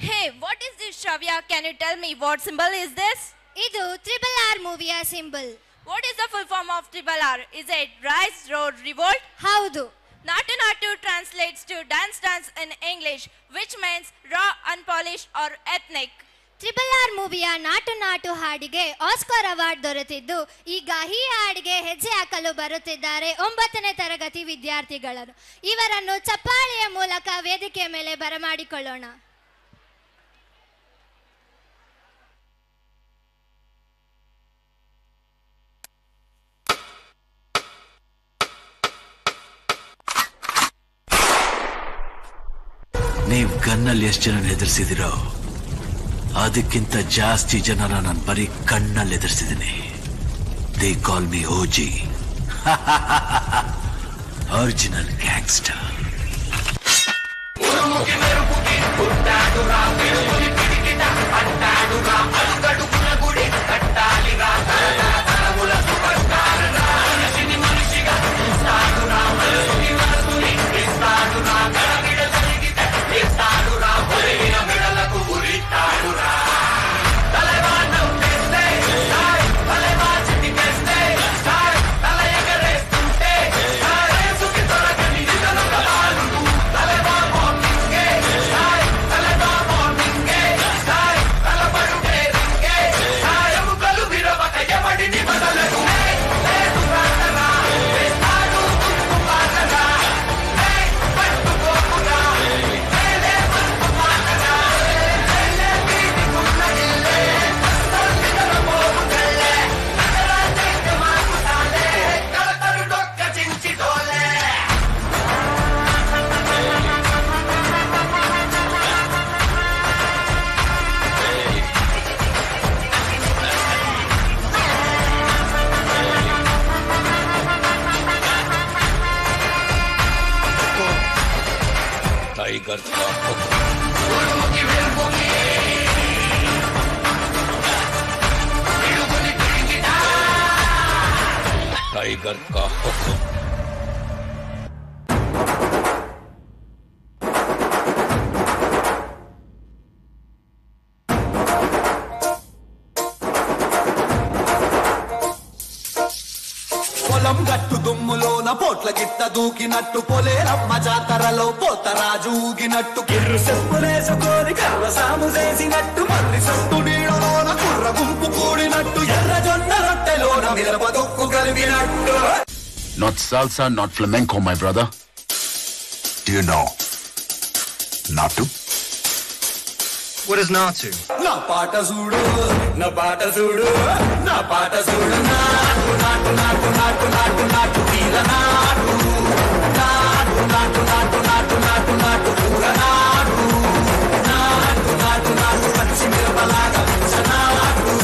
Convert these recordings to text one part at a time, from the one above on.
Hey, what is this, Shravya? Can you tell me what symbol is this? Idu Triple R movie symbol. What is the full form of Triple R? Is it Rise, Road, Revolt? Haudu. Natu Natu translates to dance dance in English, which means raw, unpolished or ethnic. Triple R ಮೂವಿಯ ನಾಟು ನಾಟು ಹಾಡಿಗೆ Oscar award ದೊರೆತಿದ್ದು ಈಗ ಈ ಹಾಡಿಗೆ ಹೆಜ್ಜೆ ಹಾಕಲು ಬರುತ್ತಿದ್ದಾರೆ 9ನೇ ತರಗತಿ ವಿದ್ಯಾರ್ಥಿಗಳು. ಇವರನ್ನು ಚಪ್ಪಾಳೆಯ ಮೂಲಕ ವೇದಿಕೆಯ ಮೇಲೆ ಬರಮಾಡಿಕೊಳ್ಳೋಣ. ನೀವು ಗನ್ನಲ್ಲಿ ಎಷ್ಟು ಜನ ಎದುರಿಸಿದಿರೋ ಅದಕ್ಕಿಂತ ಜಾಸ್ತಿ ಜನರ ನಾನು ಬರೀ ಕಣ್ಣಲ್ಲಿ ಎದುರಿಸಿದ್ದೀನಿ. They call me OG, original gangster. Tiger का हुक्म, टाइगर का हुक्म. పొలం గట్టు దుమ్ములోన పోట్ల గిట్ట దూకినట్టు పొలేరమ్మ జాతరలో పోతరాజు ఊగినట్టు గిర్రు చెప్పులేసుకొని కర్ర సాము చేసినట్టు మర్రి సొట్టు నీడలోన కుర్ర గుంపు కూడినట్టు ఎర్ర జొన్న రొట్టెలోన మిరప దొక్కు కలిగినట్టు. Not salsa, not flamenco, my brother. Do you know Natu? What is Natu? నా పాట చూడు, నా పాట చూడు, నా పాట చూడు. నాటు నాటు నాటు నాటు నాటు నాటు వీర నాటు, నాటు నాటు నాటు నాటు నాటు నాటు పూర నాటు, నాటు నాటు నాటు పచ్చి మిరపలాగా పిచ్చ నాటు,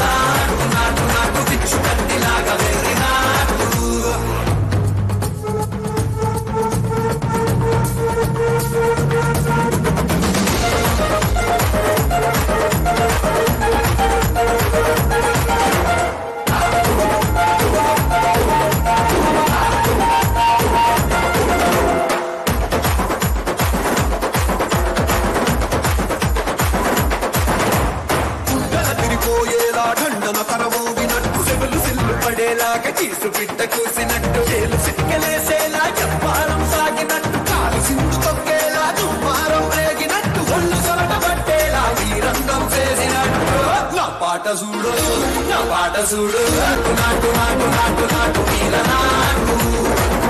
నాటు నాటు నాటు పిచ్చు కత్తిలాగా వెర్రి నాటు. చీసు పిట్ట కూసినట్టు చేలు సిక్కలేసేలా చెప్పారం సాగినట్టు కాలు సింధు తొక్కేలా దుమ్మారం రేగినట్టు ఒళ్ళు సొరట పట్టేలా వీరంగం చేసినట్టు. నా పాట చూడు, నా పాట చూడు. నాటు నాటు నాటు నాటు నాటు వీర నాటు,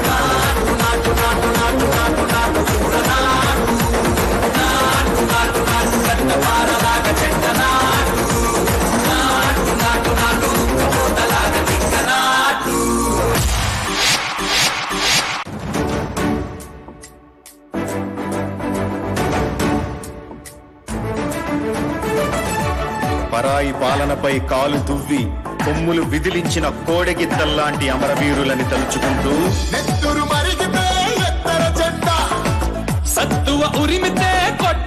నాటు నాటు నాటు నాటు నాటు నాటు పూర నాటు, నాటు నాటు నాటు గట్ట పారలాగా చెడ్డ నాటు, నాటు నాటు నాటు పోతలాగా తిక్క నాటు. పరాయి పాలనపై కాలు దువ్వి కొమ్ములు విదిలించిన కోడెగిద్దల్లాంటి అమరవీరులని తలుచుకుంటూ నెత్తురు మరిగితే ఎత్తర చెడ్డ సత్తువ ఉరిమితే కొట్ట